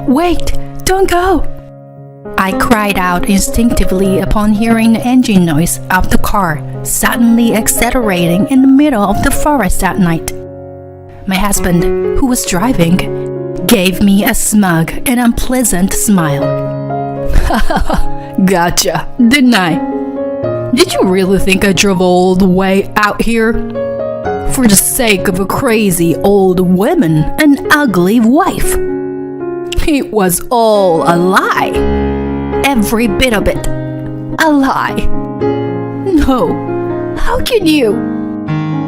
Wait, don't go! I cried out instinctively upon hearing the engine noise of the car suddenly accelerating in the middle of the forest at night. My husband, who was driving, gave me a smug and unpleasant smile. Gotcha, didn't I? Did you really think I drove all the way out here? For the sake of a crazy old woman and ugly wife? It was all a lie. Every bit of it. A lie. No, how can you?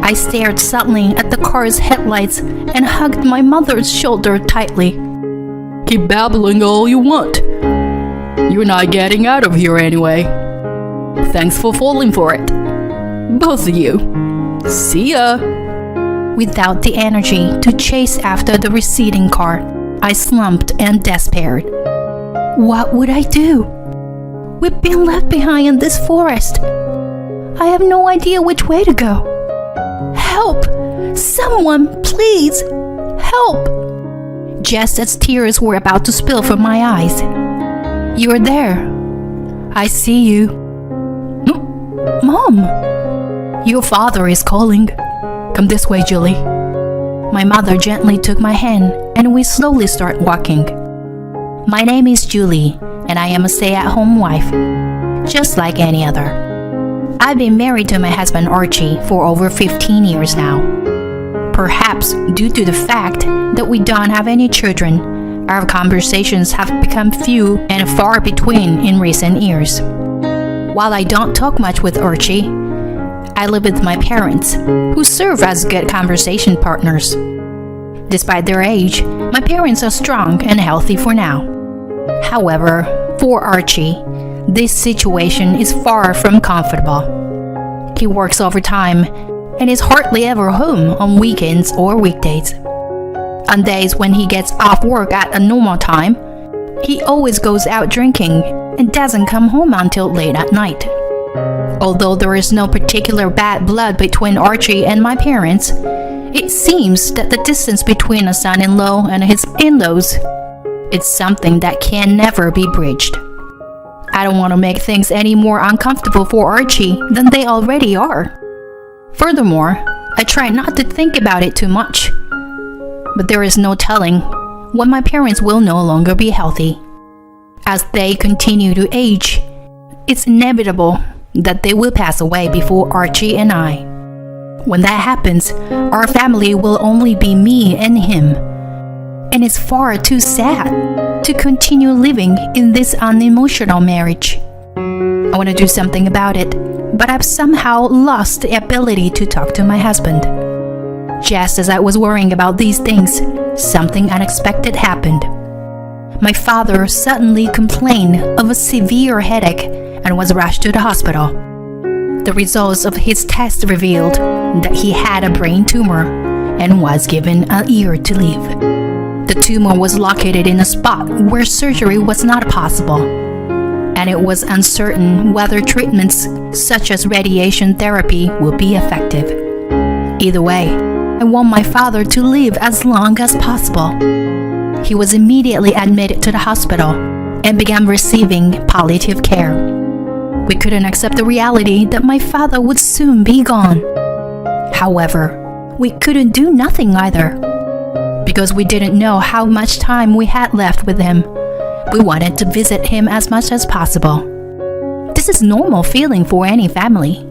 I stared suddenly at the car's headlights and hugged my mother's shoulder tightly. Keep babbling all you want. You're not getting out of here anyway. Thanks for falling for it. Both of you. See ya. Without the energy to chase after the receding car, I slumped and despaired. What would I do? We've been left behind in this forest. I have no idea which way to go. Help! Someone, please! Help! Just as tears were about to spill from my eyes. You're there. I see you. Mom! Your father is calling. Come this way, Julie. My mother gently took my hand and we slowly start walking. My name is Julie and I am a stay-at-home wife, just like any other. I've been married to my husband Archie for over 15 years now. Perhaps due to the fact that we don't have any children, our conversations have become few and far between in recent years. While I don't talk much with Archie, I live with my parents, who serve as good conversation partners. Despite their age, my parents are strong and healthy for now. However, for Archie, this situation is far from comfortable. He works overtime and is hardly ever home on weekends or weekdays. On days when he gets off work at a normal time, he always goes out drinking and doesn't come home until late at night. Although there is no particular bad blood between Archie and my parents, it seems that the distance between a son-in-law and his in-laws is something that can never be bridged. I don't want to make things any more uncomfortable for Archie than they already are. Furthermore, I try not to think about it too much. But there is no telling when my parents will no longer be healthy. As they continue to age, it's inevitable that they will pass away before Archie and I. When that happens, our family will only be me and him. And it's far too sad to continue living in this unemotional marriage. I want to do something about it, but I've somehow lost the ability to talk to my husband. Just as I was worrying about these things, something unexpected happened. My father suddenly complained of a severe headache and was rushed to the hospital. The results of his test revealed that he had a brain tumor and was given a year to live. The tumor was located in a spot where surgery was not possible, and it was uncertain whether treatments such as radiation therapy would be effective. Either way, I want my father to live as long as possible. He was immediately admitted to the hospital and began receiving palliative care. We couldn't accept the reality that my father would soon be gone. However, we couldn't do nothing either. Because we didn't know how much time we had left with him, we wanted to visit him as much as possible. This is normal feeling for any family.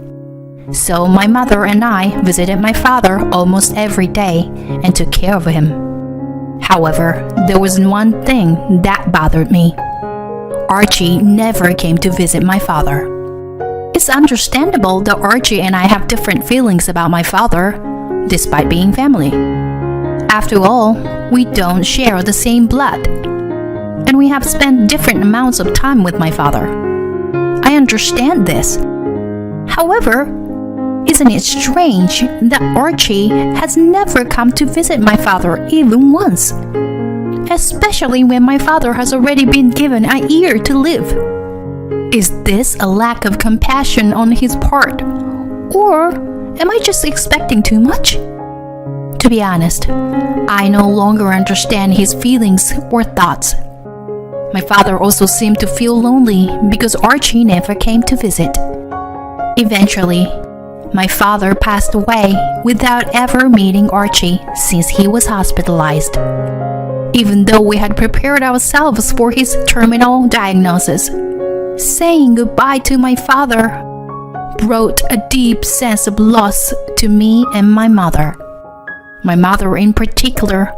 So my mother and I visited my father almost every day and took care of him. However, there was one thing that bothered me. Archie never came to visit my father. It's understandable that Archie and I have different feelings about my father, despite being family. After all, we don't share the same blood, and we have spent different amounts of time with my father. I understand this. However, isn't it strange that Archie has never come to visit my father even once? Especially when my father has already been given a year to live. Is this a lack of compassion on his part? Or am I just expecting too much? To be honest, I no longer understand his feelings or thoughts. My father also seemed to feel lonely because Archie never came to visit. Eventually, my father passed away without ever meeting Archie since he was hospitalized. Even though we had prepared ourselves for his terminal diagnosis, saying goodbye to my father brought a deep sense of loss to me and my mother. My mother in particular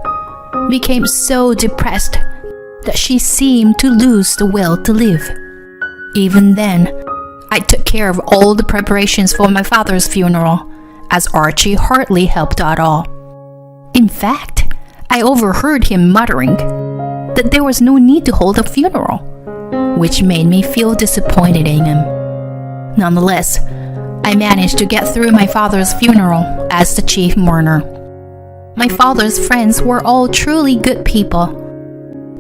became so depressed that she seemed to lose the will to live. Even then, I took care of all the preparations for my father's funeral, as Archie hardly helped at all. In fact, I overheard him muttering that there was no need to hold a funeral, which made me feel disappointed in him. Nonetheless, I managed to get through my father's funeral as the chief mourner. My father's friends were all truly good people,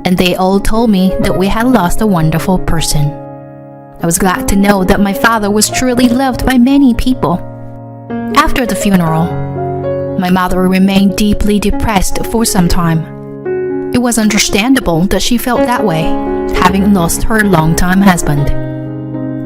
and they all told me that we had lost a wonderful person. I was glad to know that my father was truly loved by many people. After the funeral, my mother remained deeply depressed for some time. It was understandable that she felt that way, having lost her longtime husband.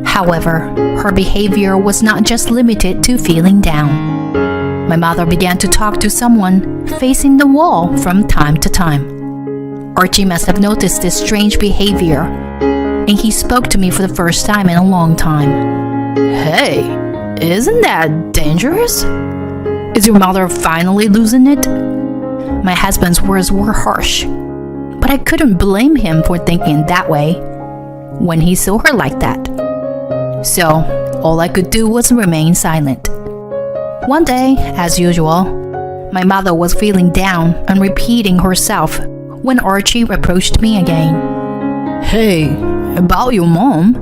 However, her behavior was not just limited to feeling down. My mother began to talk to someone facing the wall from time to time. Archie must have noticed this strange behavior, and he spoke to me for the first time in a long time. "Hey, isn't that dangerous? Is your mother finally losing it?" My husband's words were harsh, but I couldn't blame him for thinking that way when he saw her like that. So, all I could do was remain silent. One day, as usual, my mother was feeling down and repeating herself when Archie approached me again. "Hey, about your mom?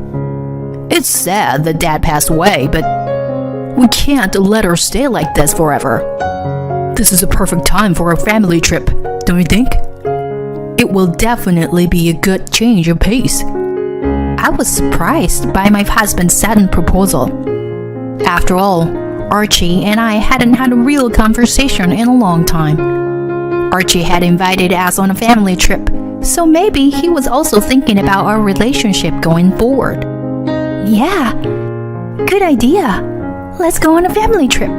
It's sad that Dad passed away, but we can't let her stay like this forever. This is a perfect time for a family trip, don't you think? It will definitely be a good change of pace." I was surprised by my husband's sudden proposal. After all, Archie and I hadn't had a real conversation in a long time. Archie had invited us on a family trip, so maybe he was also thinking about our relationship going forward. "Yeah, good idea. Let's go on a family trip."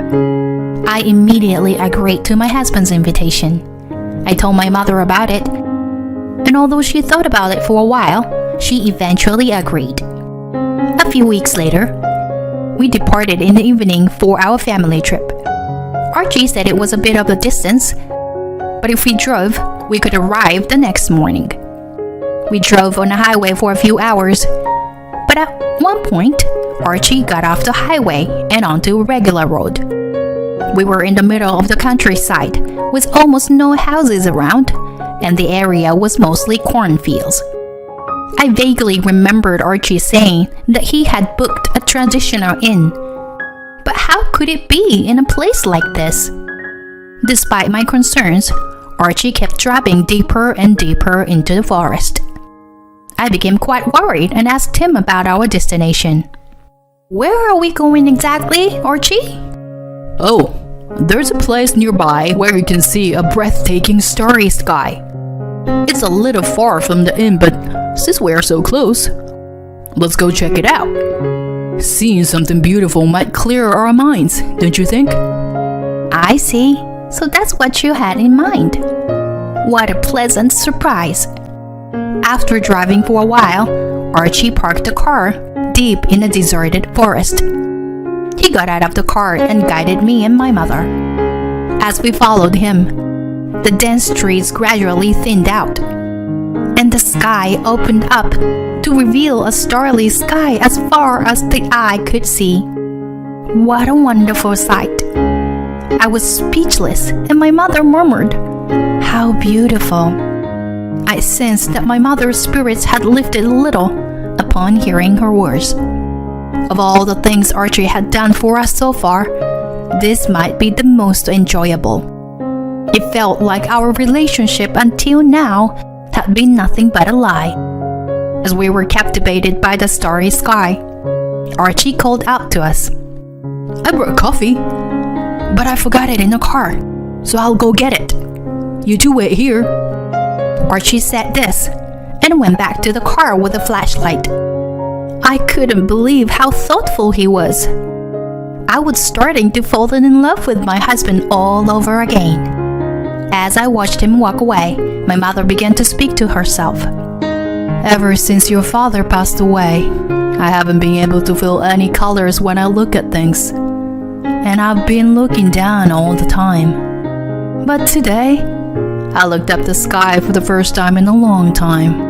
I immediately agreed to my husband's invitation. I told my mother about it, and although she thought about it for a while, she eventually agreed. A few weeks later, we departed in the evening for our family trip. Archie said it was a bit of a distance, but if we drove, we could arrive the next morning. We drove on the highway for a few hours, but at one point, Archie got off the highway and onto a regular road. We were in the middle of the countryside, with almost no houses around, and the area was mostly cornfields. I vaguely remembered Archie saying that he had booked a traditional inn. But how could it be in a place like this? Despite my concerns, Archie kept driving deeper and deeper into the forest. I became quite worried and asked him about our destination. "Where are we going exactly, Archie?" "Oh, there's a place nearby where you can see a breathtaking starry sky. It's a little far from the inn, but since we're so close, let's go check it out. Seeing something beautiful might clear our minds, don't you think?" "I see. So that's what you had in mind. What a pleasant surprise." After driving for a while, Archie parked the car deep in a deserted forest. He got out of the car and guided me and my mother. As we followed him, the dense trees gradually thinned out, and the sky opened up to reveal a starry sky as far as the eye could see. What a wonderful sight! I was speechless, and my mother murmured, "How beautiful." I sensed that my mother's spirits had lifted a little upon hearing her words. Of all the things Archie had done for us so far, this might be the most enjoyable. It felt like our relationship until now had been nothing but a lie. As we were captivated by the starry sky, Archie called out to us, "I brought coffee, but I forgot it in the car, so I'll go get it. You two wait here." Archie said this, and went back to the car with a flashlight. I couldn't believe how thoughtful he was. I was starting to fall in love with my husband all over again. As I watched him walk away, my mother began to speak to herself. Ever since your father passed away, I haven't been able to feel any colors when I look at things. And I've been looking down all the time. But today, I looked up the sky for the first time in a long time.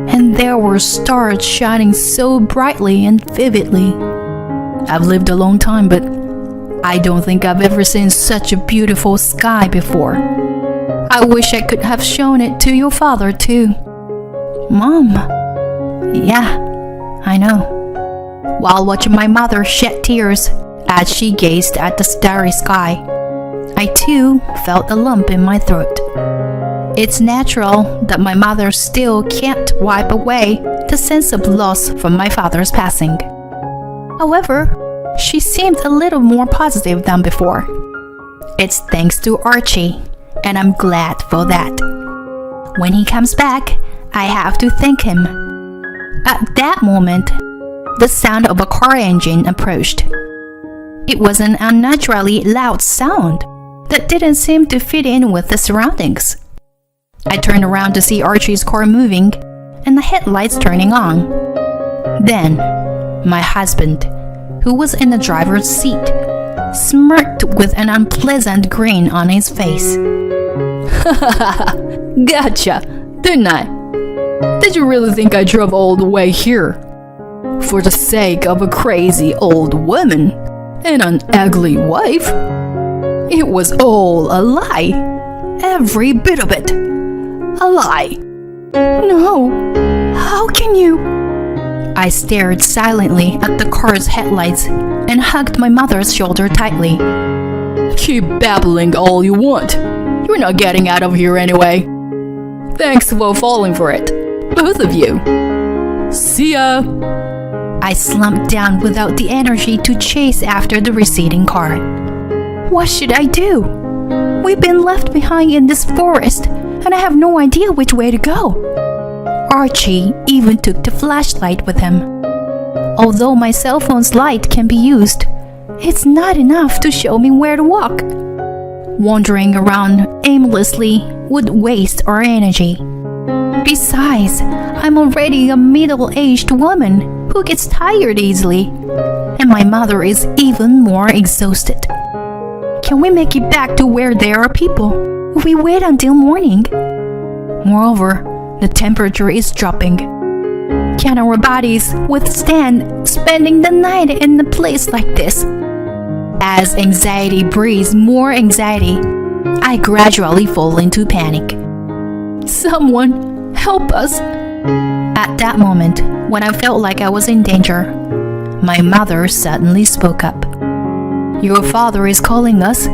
And there were stars shining so brightly and vividly. I've lived a long time, but I don't think I've ever seen such a beautiful sky before. I wish I could have shown it to your father too. Mom. Yeah, I know. While watching my mother shed tears as she gazed at the starry sky, I too felt a lump in my throat. It's natural that my mother still can't wipe away the sense of loss from my father's passing. However, she seemed a little more positive than before. It's thanks to Archie, and I'm glad for that. When he comes back, I have to thank him. At that moment, the sound of a car engine approached. It was an unnaturally loud sound that didn't seem to fit in with the surroundings. I turned around to see Archie's car moving and the headlights turning on. Then, my husband, who was in the driver's seat, smirked with an unpleasant grin on his face. Gotcha, didn't I? Did you really think I drove all the way here? For the sake of a crazy old woman and an ugly wife? It was all a lie. Every bit of it. A lie. No, how can you? I stared silently at the car's headlights and hugged my mother's shoulder tightly. Keep babbling all you want. You're not getting out of here anyway. Thanks for falling for it, both of you. See ya. I slumped down without the energy to chase after the receding car. What should I do? We've been left behind in this forest, and I have no idea which way to go. Archie even took the flashlight with him. Although my cell phone's light can be used, it's not enough to show me where to walk. Wandering around aimlessly would waste our energy. Besides, I'm already a middle-aged woman who gets tired easily, and my mother is even more exhausted. Can we make it back to where there are people if we wait until morning? Moreover, the temperature is dropping. Can our bodies withstand spending the night in a place like this? As anxiety breeds more anxiety, I gradually fall into panic. Someone help us! At that moment, when I felt like I was in danger, my mother suddenly spoke up. Your father is calling us.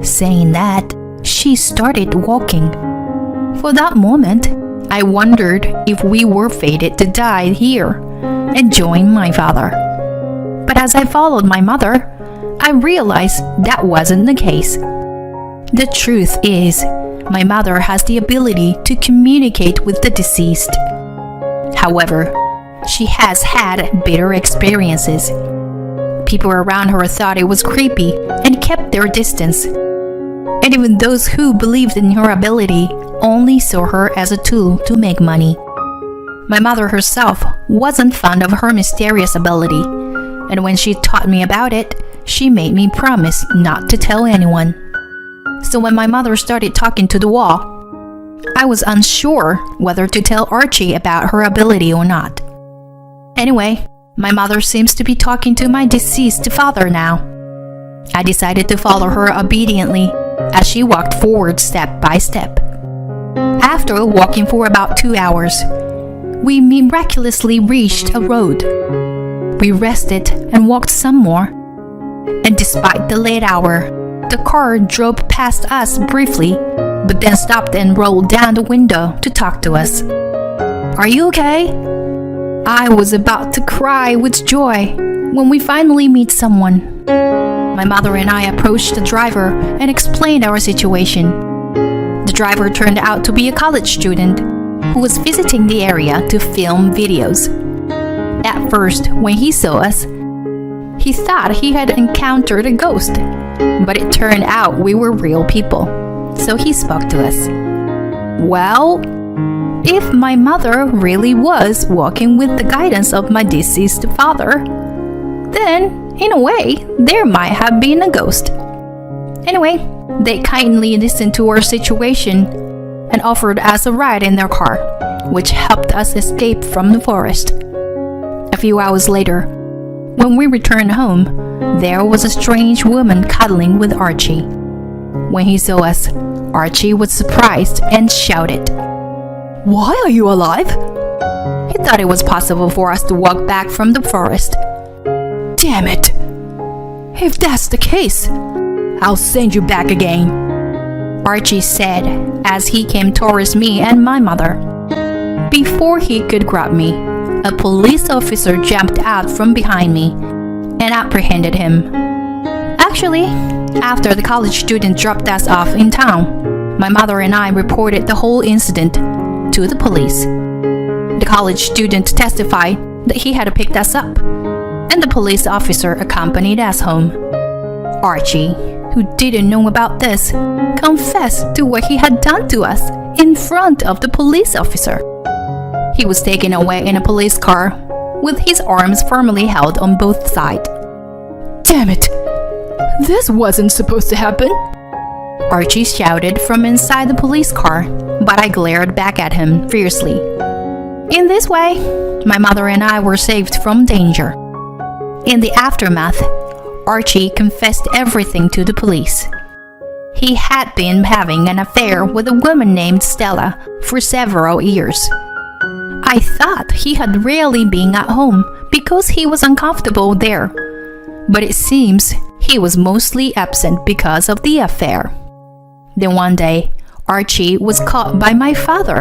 Saying that, she started walking. For that moment, I wondered if we were fated to die here and join my father. But as I followed my mother, I realized that wasn't the case. The truth is, my mother has the ability to communicate with the deceased. However, she has had bitter experiences. People around her thought it was creepy and kept their distance. And even those who believed in her ability only saw her as a tool to make money. My mother herself wasn't fond of her mysterious ability, and when she taught me about it, she made me promise not to tell anyone. So when my mother started talking to the wall, I was unsure whether to tell Archie about her ability or not. Anyway, my mother seems to be talking to my deceased father now. I decided to follow her obediently as she walked forward step by step. After walking for about 2 hours, we miraculously reached a road. We rested and walked some more, and despite the late hour, the car drove past us briefly, but then stopped and rolled down the window to talk to us. Are you okay? I was about to cry with joy when we finally meet someone. My mother and I approached the driver and explained our situation. The driver turned out to be a college student who was visiting the area to film videos. At first, when he saw us, he thought he had encountered a ghost, but it turned out we were real people, so he spoke to us. Well, if my mother really was walking with the guidance of my deceased father, then, in a way, there might have been a ghost. Anyway, they kindly listened to our situation and offered us a ride in their car, which helped us escape from the forest. A few hours later, when we returned home, there was a strange woman cuddling with Archie. When he saw us, Archie was surprised and shouted, "Why are you alive?" He thought it was possible for us to walk back from the forest. "Damn it! If that's the case, I'll send you back again," Archie said as he came towards me and my mother. Before he could grab me, a police officer jumped out from behind me and apprehended him. Actually, after the college student dropped us off in town, my mother and I reported the whole incident to the police. The college student testified that he had picked us up, and the police officer accompanied us home. Archie, who didn't know about this, confessed to what he had done to us in front of the police officer. He was taken away in a police car with his arms firmly held on both sides. "Damn it! This wasn't supposed to happen!" Archie shouted from inside the police car, but I glared back at him fiercely. In this way, my mother and I were saved from danger. In the aftermath, Archie confessed everything to the police. He had been having an affair with a woman named Stella for several years. I thought he had rarely been at home because he was uncomfortable there, but it seems he was mostly absent because of the affair. Then one day, Archie was caught by my father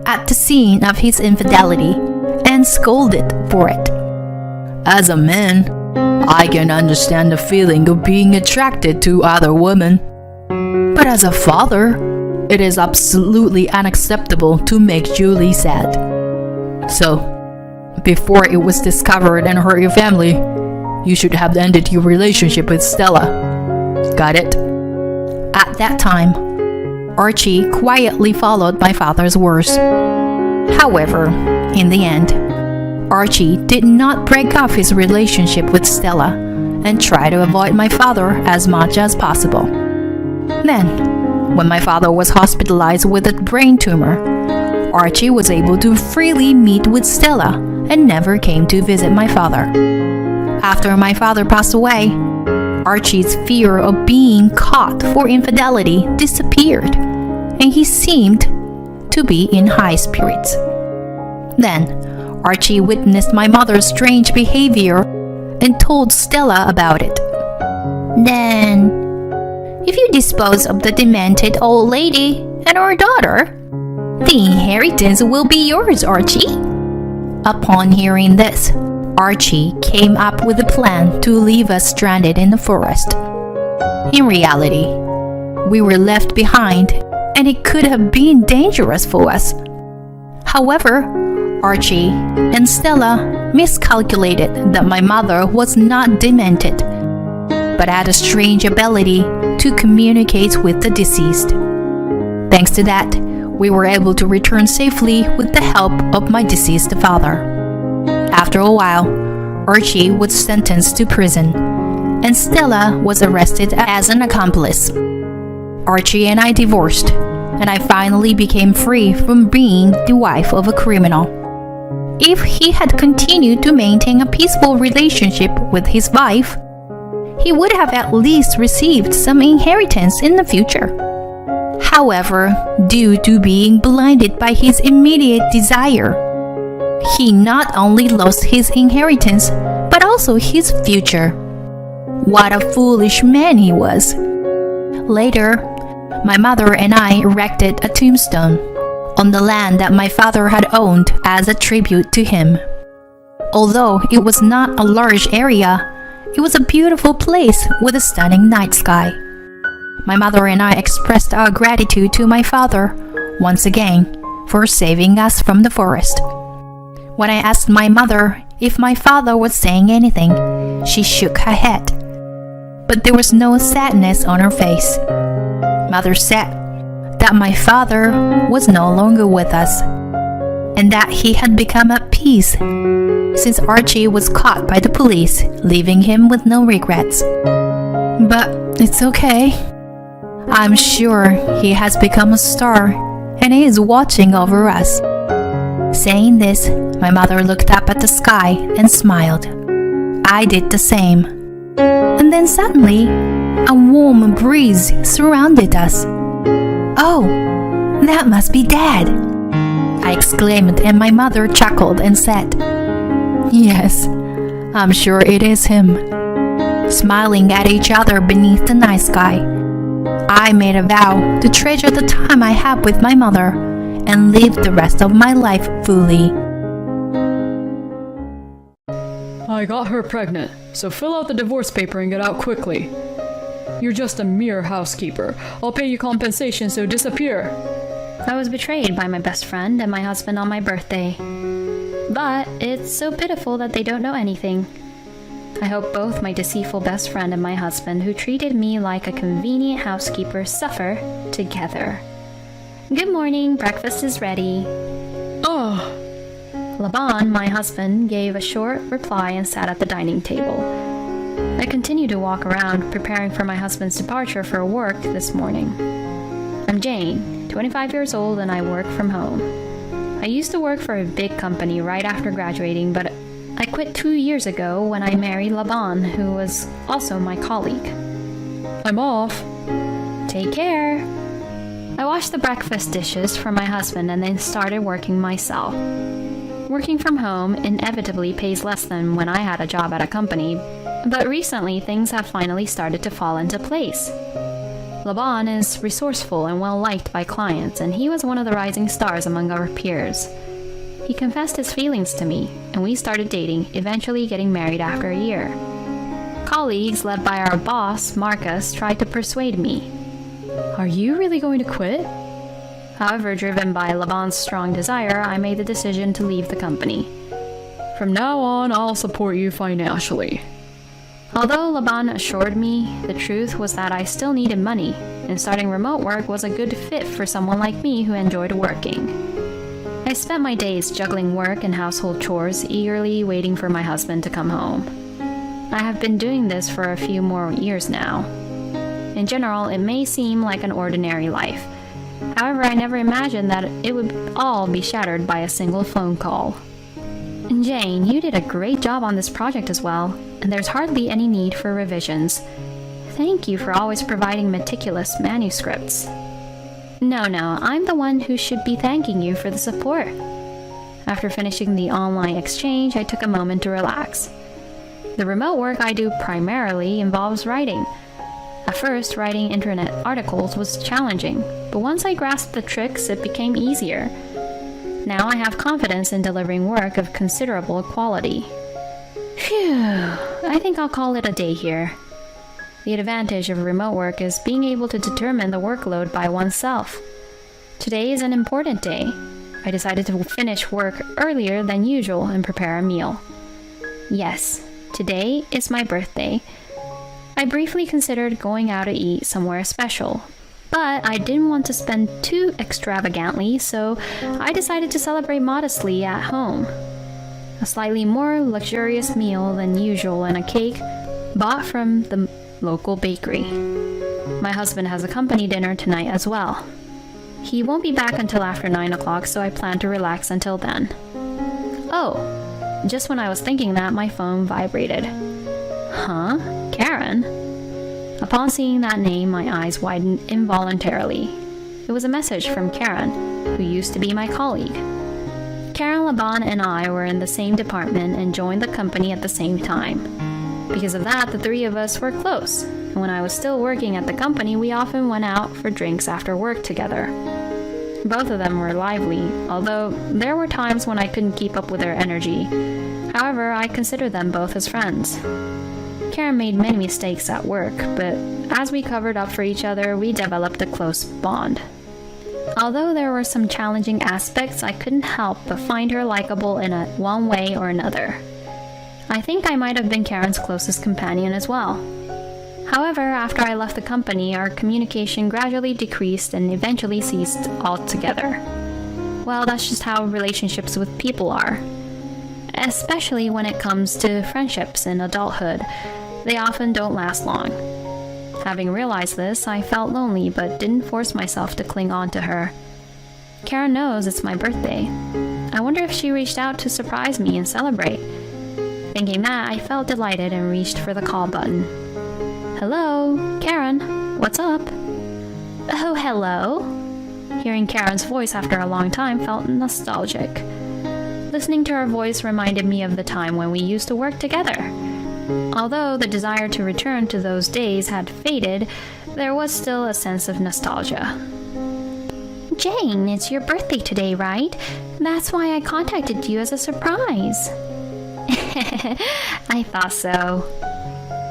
at the scene of his infidelity and scolded for it. As a man, I can understand the feeling of being attracted to other women. But as a father, it is absolutely unacceptable to make Julie sad. So, before it was discovered and hurt your family, you should have ended your relationship with Stella. Got it?" At that time, Archie quietly followed my father's words. However, in the end, Archie did not break off his relationship with Stella and try to avoid my father as much as possible. Then, when my father was hospitalized with a brain tumor, Archie was able to freely meet with Stella and never came to visit my father. After my father passed away, Archie's fear of being caught for infidelity disappeared, and he seemed to be in high spirits. Then, Archie witnessed my mother's strange behavior and told Stella about it. "Then, if you dispose of the demented old lady and our daughter, the inheritance will be yours, Archie." Upon hearing this, Archie came up with a plan to leave us stranded in the forest. In reality, we were left behind, and it could have been dangerous for us. However, Archie and Stella miscalculated that my mother was not demented, but had a strange ability to communicate with the deceased. Thanks to that, we were able to return safely with the help of my deceased father. After a while, Archie was sentenced to prison, and Stella was arrested as an accomplice. Archie and I divorced, and I finally became free from being the wife of a criminal. If he had continued to maintain a peaceful relationship with his wife, he would have at least received some inheritance in the future. However, due to being blinded by his immediate desire, he not only lost his inheritance, but also his future. What a foolish man he was. Later, my mother and I erected a tombstone on the land that my father had owned as a tribute to him. Although it was not a large area, it was a beautiful place with a stunning night sky. My mother and I expressed our gratitude to my father once again for saving us from the forest. When I asked my mother if my father was saying anything, she shook her head. But there was no sadness on her face. Mother said that my father was no longer with us, and that he had become at peace since Archie was caught by the police, leaving him with no regrets. But it's okay. I'm sure he has become a star, and he is watching over us. Saying this, my mother looked up at the sky and smiled. I did the same. And then suddenly, a warm breeze surrounded us. "Oh, that must be Dad," I exclaimed, and my mother chuckled and said, "Yes, I'm sure it is him." Smiling at each other beneath the night sky, I made a vow to treasure the time I had with my mother and live the rest of my life fully. I got her pregnant, so fill out the divorce paper and get out quickly. You're just a mere housekeeper. I'll pay you compensation, so disappear. I was betrayed by my best friend and my husband on my birthday. But it's so pitiful that they don't know anything. I hope both my deceitful best friend and my husband, who treated me like a convenient housekeeper, suffer together. Good morning, breakfast is ready. Oh, Laban, my husband, gave a short reply and sat at the dining table. I continued to walk around, preparing for my husband's departure for work this morning. I'm Jane, 25 years old, and I work from home. I used to work for a big company right after graduating, but I quit 2 years ago when I married Laban, who was also my colleague. I'm off. Take care. I washed the breakfast dishes for my husband and then started working myself. Working from home inevitably pays less than when I had a job at a company, but recently things have finally started to fall into place. Laban is resourceful and well liked by clients, and he was one of the rising stars among our peers. He confessed his feelings to me, and we started dating, eventually getting married after a year. Colleagues, led by our boss, Marcus, tried to persuade me. Are you really going to quit? However, driven by Laban's strong desire, I made the decision to leave the company. From now on, I'll support you financially. Although Laban assured me, the truth was that I still needed money, and starting remote work was a good fit for someone like me who enjoyed working. I spent my days juggling work and household chores, eagerly waiting for my husband to come home. I have been doing this for a few more years now. In general, it may seem like an ordinary life. However, I never imagined that it would all be shattered by a single phone call. And Jane, you did a great job on this project as well, and there's hardly any need for revisions. Thank you for always providing meticulous manuscripts. No, I'm the one who should be thanking you for the support. After finishing the online exchange, I took a moment to relax. The remote work I do primarily involves writing. At first, writing internet articles was challenging, but once I grasped the tricks, it became easier. Now I have confidence in delivering work of considerable quality. Phew, I think I'll call it a day here. The advantage of remote work is being able to determine the workload by oneself. Today is an important day. I decided to finish work earlier than usual and prepare a meal. Yes, today is my birthday. I briefly considered going out to eat somewhere special, but I didn't want to spend too extravagantly, so I decided to celebrate modestly at home. A slightly more luxurious meal than usual and a cake bought from the local bakery. My husband has a company dinner tonight as well. He won't be back until after 9 o'clock, so I plan to relax until then. Oh, just when I was thinking that, my phone vibrated. Huh? Karen? Upon seeing that name, my eyes widened involuntarily. It was a message from Karen, who used to be my colleague. Karen, Laban, and I were in the same department and joined the company at the same time. Because of that, the three of us were close, and when I was still working at the company, we often went out for drinks after work together. Both of them were lively, although there were times when I couldn't keep up with their energy. However, I considered them both as friends. Karen made many mistakes at work, but as we covered up for each other, we developed a close bond. Although there were some challenging aspects, I couldn't help but find her likable in one way or another. I think I might have been Karen's closest companion as well. However, after I left the company, our communication gradually decreased and eventually ceased altogether. Well, that's just how relationships with people are. Especially when it comes to friendships in adulthood, they often don't last long. Having realized this, I felt lonely but didn't force myself to cling on to her. Karen knows it's my birthday. I wonder if she reached out to surprise me and celebrate. Thinking that, I felt delighted and reached for the call button. Hello, Karen, what's up? Oh, hello. Hearing Karen's voice after a long time felt nostalgic. Listening to her voice reminded me of the time when we used to work together. Although the desire to return to those days had faded, there was still a sense of nostalgia. Jane, it's your birthday today, right? That's why I contacted you as a surprise. I thought so.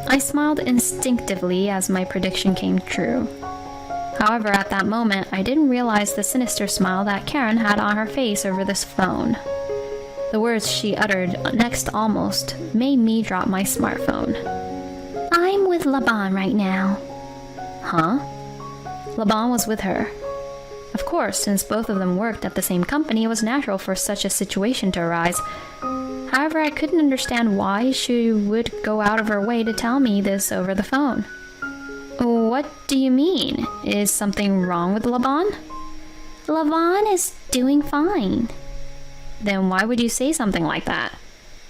I smiled instinctively as my prediction came true. However, at that moment, I didn't realize the sinister smile that Karen had on her face over this phone. The words she uttered next almost made me drop my smartphone. I'm with Laban right now. Huh? Laban was with her. Of course, since both of them worked at the same company, it was natural for such a situation to arise. However, I couldn't understand why she would go out of her way to tell me this over the phone. What do you mean? Is something wrong with Laban? Laban is doing fine. Then why would you say something like that?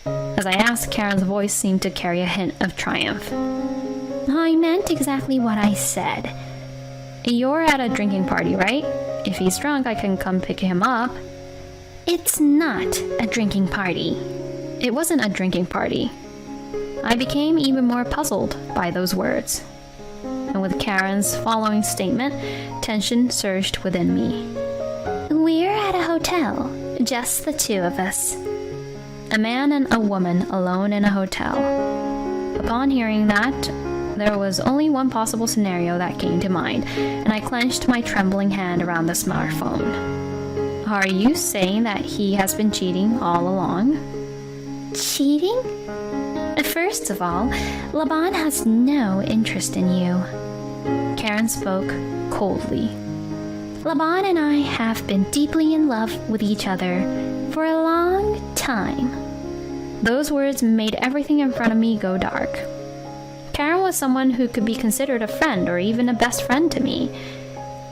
As I asked, Karen's voice seemed to carry a hint of triumph. I meant exactly what I said. You're at a drinking party, right? If he's drunk, I can come pick him up. It's not a drinking party. It wasn't a drinking party. I became even more puzzled by those words. And with Karen's following statement, tension surged within me. We're at a hotel, just the two of us. A man and a woman alone in a hotel. Upon hearing that, there was only one possible scenario that came to mind, and I clenched my trembling hand around the smartphone. Are you saying that he has been cheating all along? Cheating? First of all, Laban has no interest in you. Karen spoke coldly. Laban and I have been deeply in love with each other for a long time. Those words made everything in front of me go dark. Karen was someone who could be considered a friend or even a best friend to me.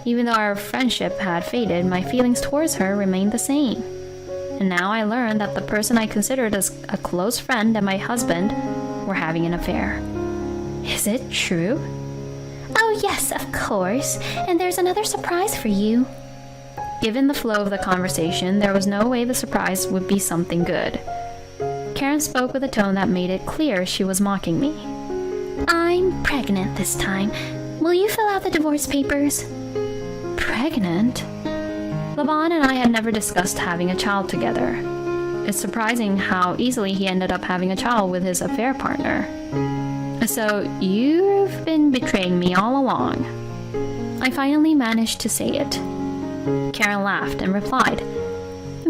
Even though our friendship had faded, my feelings towards her remained the same. And now I learned that the person I considered as a close friend and my husband were having an affair. Is it true? Oh yes, of course. And there's another surprise for you. Given the flow of the conversation, there was no way the surprise would be something good. Karen spoke with a tone that made it clear she was mocking me. I'm pregnant this time. Will you fill out the divorce papers? Pregnant? Laban and I had never discussed having a child together. It's surprising how easily he ended up having a child with his affair partner. So, you've been betraying me all along. I finally managed to say it. Karen laughed and replied,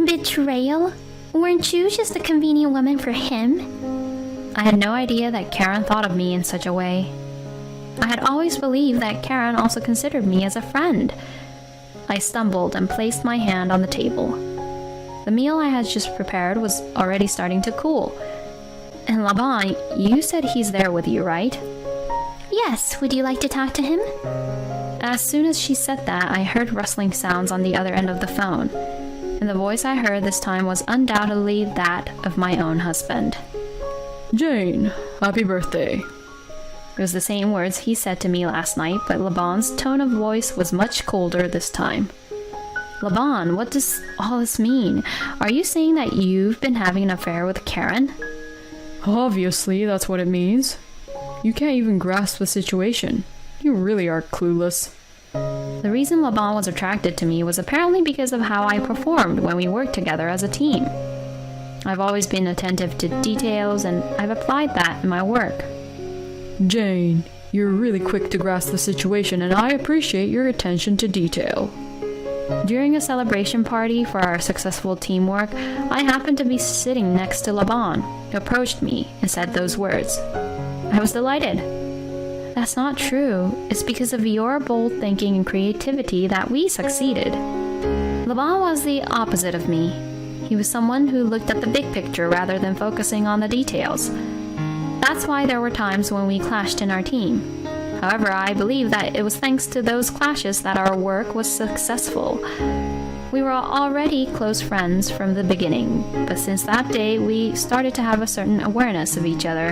Betrayal? Weren't you just a convenient woman for him? I had no idea that Karen thought of me in such a way. I had always believed that Karen also considered me as a friend. I stumbled and placed my hand on the table. The meal I had just prepared was already starting to cool. And Laban, you said he's there with you, right? Yes, would you like to talk to him? As soon as she said that, I heard rustling sounds on the other end of the phone. And the voice I heard this time was undoubtedly that of my own husband. Jane, happy birthday. It was the same words he said to me last night, but Laban's tone of voice was much colder this time. Laban, what does all this mean? Are you saying that you've been having an affair with Karen? Obviously, that's what it means. You can't even grasp the situation. You really are clueless. The reason Laban was attracted to me was apparently because of how I performed when we worked together as a team. I've always been attentive to details, and I've applied that in my work. Jane, you're really quick to grasp the situation, and I appreciate your attention to detail. During a celebration party for our successful teamwork, I happened to be sitting next to Laban, who approached me and said those words. I was delighted. That's not true. It's because of your bold thinking and creativity that we succeeded. Laban was the opposite of me. He was someone who looked at the big picture rather than focusing on the details. That's why there were times when we clashed in our team. However, I believe that it was thanks to those clashes that our work was successful. We were already close friends from the beginning, but since that day, we started to have a certain awareness of each other.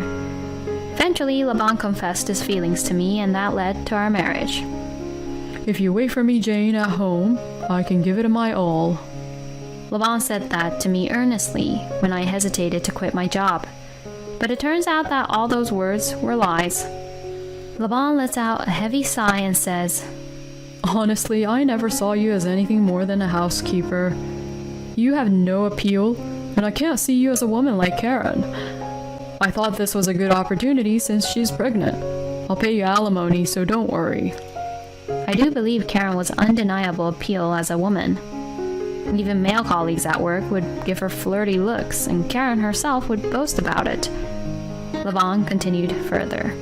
Eventually, Laban confessed his feelings to me, and that led to our marriage. If you wait for me, Jane, at home, I can give it my all. Laban said that to me earnestly when I hesitated to quit my job. But it turns out that all those words were lies. Laban lets out a heavy sigh and says, Honestly, I never saw you as anything more than a housekeeper. You have no appeal, and I can't see you as a woman like Karen. I thought this was a good opportunity since she's pregnant. I'll pay you alimony, so don't worry. I do believe Karen was undeniable appeal as a woman. Even male colleagues at work would give her flirty looks, and Karen herself would boast about it. Laban continued further.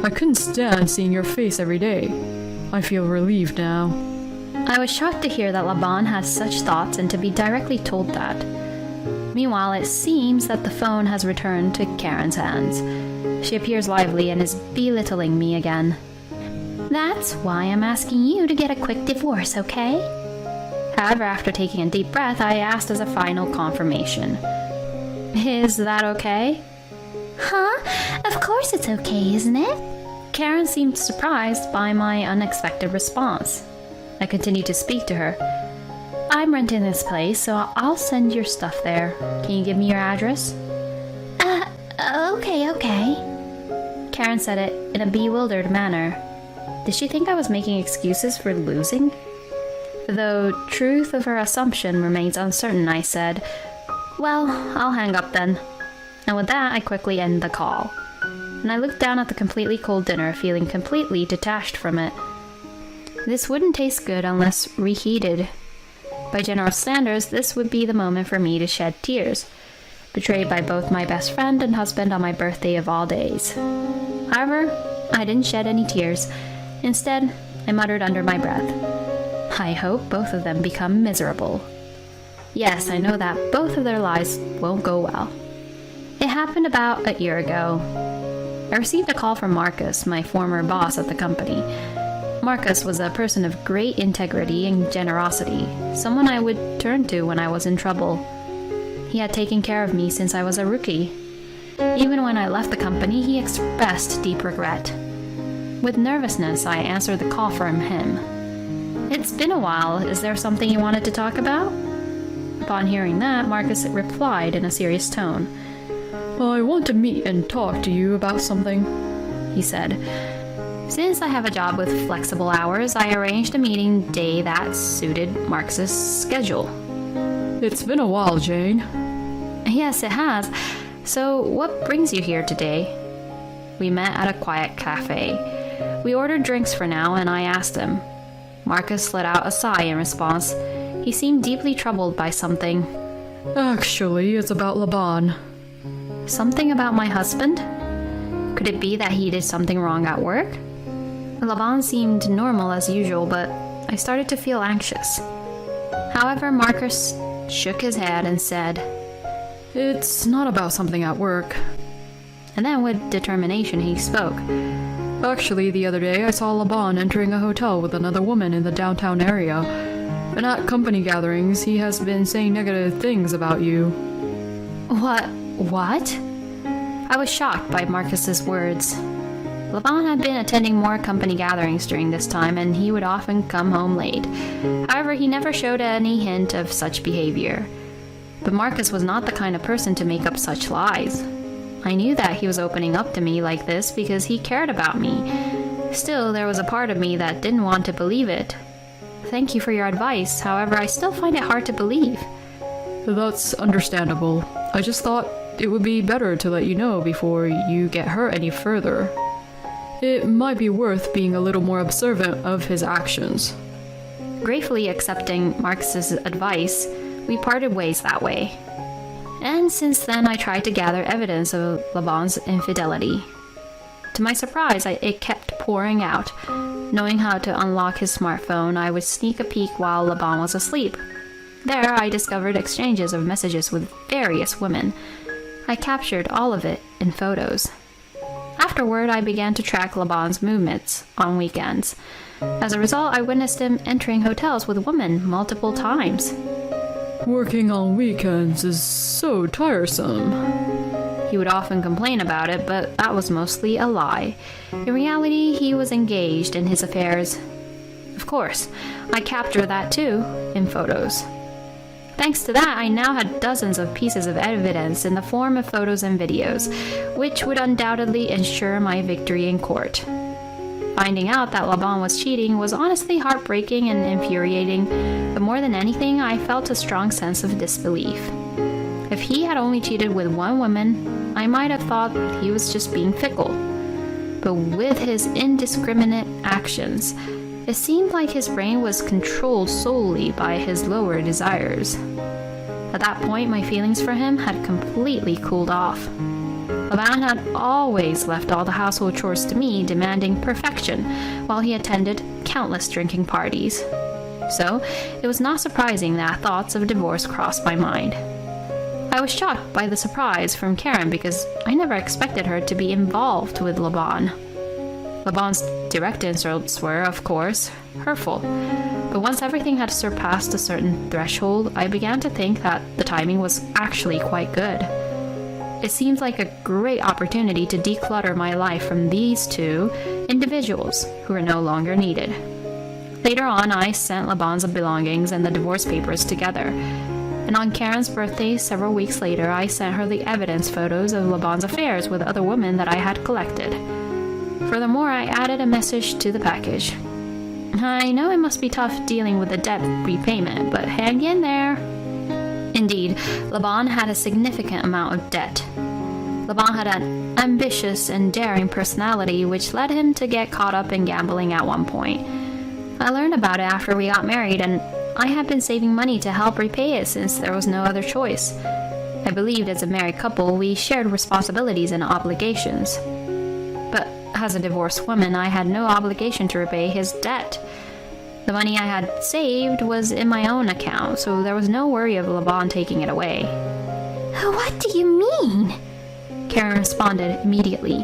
I couldn't stand seeing your face every day. I feel relieved now. I was shocked to hear that Laban had such thoughts and to be directly told that. Meanwhile, it seems that the phone has returned to Karen's hands. She appears lively and is belittling me again. That's why I'm asking you to get a quick divorce, okay? However, after taking a deep breath, I asked as a final confirmation. Is that okay? Huh? Of course it's okay, isn't it? Karen seemed surprised by my unexpected response. I continued to speak to her. I'm renting this place, so I'll send your stuff there. Can you give me your address? Okay. Karen said it in a bewildered manner. Did she think I was making excuses for losing? Though truth of her assumption remains uncertain, I said, Well, I'll hang up then. And with that, I quickly end the call. And I looked down at the completely cold dinner, feeling completely detached from it. This wouldn't taste good unless reheated. By general standards, this would be the moment for me to shed tears, betrayed by both my best friend and husband on my birthday of all days. However, I didn't shed any tears. Instead, I muttered under my breath, I hope both of them become miserable. Yes, I know that both of their lives won't go well. It happened about a year ago. I received a call from Marcus, my former boss at the company. Marcus was a person of great integrity and generosity, someone I would turn to when I was in trouble. He had taken care of me since I was a rookie. Even when I left the company, he expressed deep regret. With nervousness, I answered the call from him. It's been a while. Is there something you wanted to talk about? Upon hearing that, Marcus replied in a serious tone. I want to meet and talk to you about something, he said. Since I have a job with flexible hours, I arranged a meeting day that suited Marcus's schedule. It's been a while, Jane. Yes, it has. So, what brings you here today? We met at a quiet cafe. We ordered drinks for now, and I asked him. Marcus let out a sigh in response. He seemed deeply troubled by something. Actually, it's about Laban. Something about my husband? Could it be that he did something wrong at work? Laban seemed normal as usual, but I started to feel anxious. However, Marcus shook his head and said, It's not about something at work. And then with determination he spoke. Actually, the other day I saw Laban entering a hotel with another woman in the downtown area. And at company gatherings, he has been saying negative things about you. What? I was shocked by Marcus's words. Laban had been attending more company gatherings during this time, and he would often come home late. However, he never showed any hint of such behavior. But Marcus was not the kind of person to make up such lies. I knew that he was opening up to me like this because he cared about me. Still, there was a part of me that didn't want to believe it. Thank you for your advice, however, I still find it hard to believe. That's understandable. I just thought it would be better to let you know before you get hurt any further. It might be worth being a little more observant of his actions. Gratefully accepting Marcus's advice, we parted ways that way. And since then, I tried to gather evidence of Laban's infidelity. To my surprise, it kept pouring out. Knowing how to unlock his smartphone, I would sneak a peek while Laban was asleep. There, I discovered exchanges of messages with various women. I captured all of it in photos. Afterward, I began to track Laban's movements on weekends. As a result, I witnessed him entering hotels with women multiple times. Working on weekends is so tiresome. He would often complain about it, but that was mostly a lie. In reality, he was engaged in his affairs. Of course, I captured that too, in photos. Thanks to that, I now had dozens of pieces of evidence in the form of photos and videos, which would undoubtedly ensure my victory in court. Finding out that Laban was cheating was honestly heartbreaking and infuriating, but more than anything, I felt a strong sense of disbelief. If he had only cheated with one woman, I might have thought he was just being fickle. But with his indiscriminate actions, it seemed like his brain was controlled solely by his lower desires. At that point, my feelings for him had completely cooled off. Laban had always left all the household chores to me, demanding perfection, while he attended countless drinking parties. So, it was not surprising that thoughts of divorce crossed my mind. I was shocked by the surprise from Karen because I never expected her to be involved with Laban. Laban's direct insults were, of course, hurtful, but once everything had surpassed a certain threshold, I began to think that the timing was actually quite good. It seemed like a great opportunity to declutter my life from these two individuals who were no longer needed. Later on, I sent Laban's belongings and the divorce papers together, and on Karen's birthday several weeks later, I sent her the evidence photos of Laban's affairs with other women that I had collected. Furthermore, I added a message to the package. I know it must be tough dealing with the debt repayment, but hang in there. Indeed, Laban had a significant amount of debt. Laban had an ambitious and daring personality, which led him to get caught up in gambling at one point. I learned about it after we got married, and I had been saving money to help repay it since there was no other choice. I believed as a married couple, we shared responsibilities and obligations. But as a divorced woman, I had no obligation to repay his debt. The money I had saved was in my own account, so there was no worry of Laban taking it away. What do you mean? Karen responded immediately.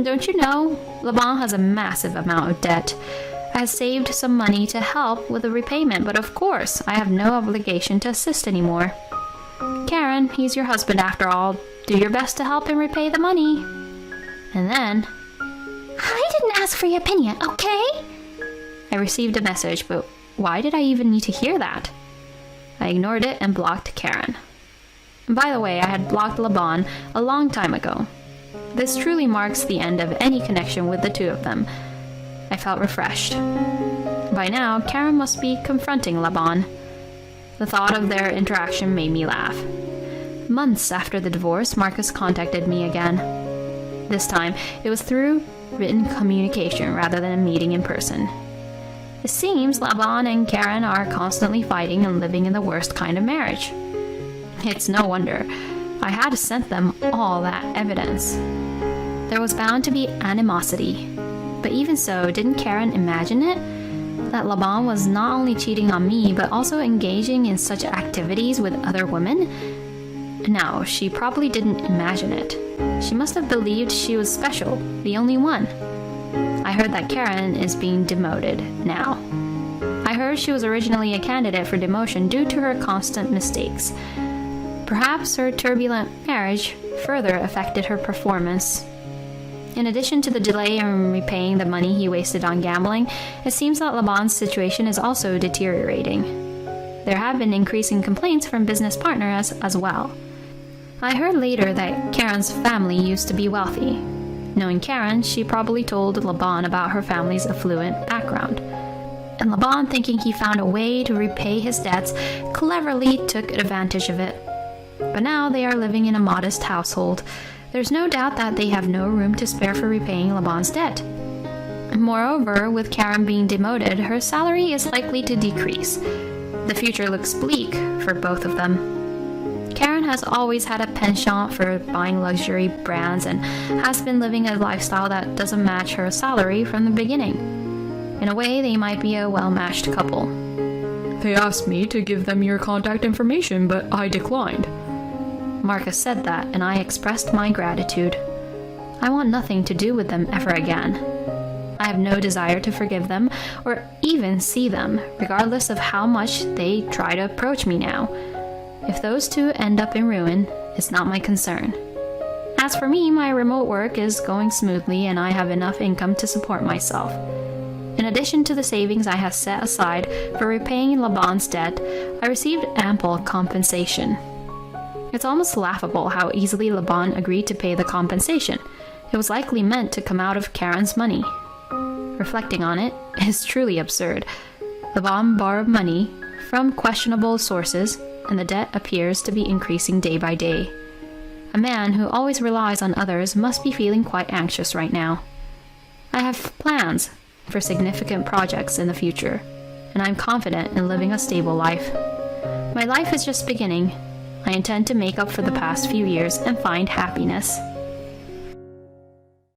Don't you know, Laban has a massive amount of debt. I have saved some money to help with the repayment, but of course, I have no obligation to assist anymore. Karen, he's your husband after all. Do your best to help him repay the money. And then, I didn't ask for your opinion, okay? I received a message, but why did I even need to hear that? I ignored it and blocked Karen. And by the way, I had blocked Laban a long time ago. This truly marks the end of any connection with the two of them. I felt refreshed. By now, Karen must be confronting Laban. The thought of their interaction made me laugh. Months after the divorce, Marcus contacted me again. This time, it was through written communication rather than a meeting in person. It seems Laban and Karen are constantly fighting and living in the worst kind of marriage. It's no wonder. I had sent them all that evidence. There was bound to be animosity. But even so, didn't Karen imagine it? That Laban was not only cheating on me, but also engaging in such activities with other women? No, she probably didn't imagine it. She must have believed she was special, the only one. I heard that Karen is being demoted now. I heard she was originally a candidate for demotion due to her constant mistakes. Perhaps her turbulent marriage further affected her performance. In addition to the delay in repaying the money he wasted on gambling, it seems that Laban's situation is also deteriorating. There have been increasing complaints from business partners as well. I heard later that Karen's family used to be wealthy. Knowing Karen, she probably told Laban about her family's affluent background. And Laban, thinking he found a way to repay his debts, cleverly took advantage of it. But now they are living in a modest household. There's no doubt that they have no room to spare for repaying Laban's debt. Moreover, with Karen being demoted, her salary is likely to decrease. The future looks bleak for both of them. Karen has always had a penchant for buying luxury brands and has been living a lifestyle that doesn't match her salary from the beginning. In a way, they might be a well-matched couple. They asked me to give them your contact information, but I declined. Marcus said that, and I expressed my gratitude. I want nothing to do with them ever again. I have no desire to forgive them or even see them, regardless of how much they try to approach me now. If those two end up in ruin, it's not my concern. As for me, my remote work is going smoothly and I have enough income to support myself. In addition to the savings I have set aside for repaying Laban's debt, I received ample compensation. It's almost laughable how easily Laban agreed to pay the compensation. It was likely meant to come out of Karen's money. Reflecting on it is truly absurd. Laban borrowed money from questionable sources, and the debt appears to be increasing day by day. A man who always relies on others must be feeling quite anxious right now. I have plans for significant projects in the future, and I'm confident in living a stable life. My life is just beginning. I intend to make up for the past few years and find happiness.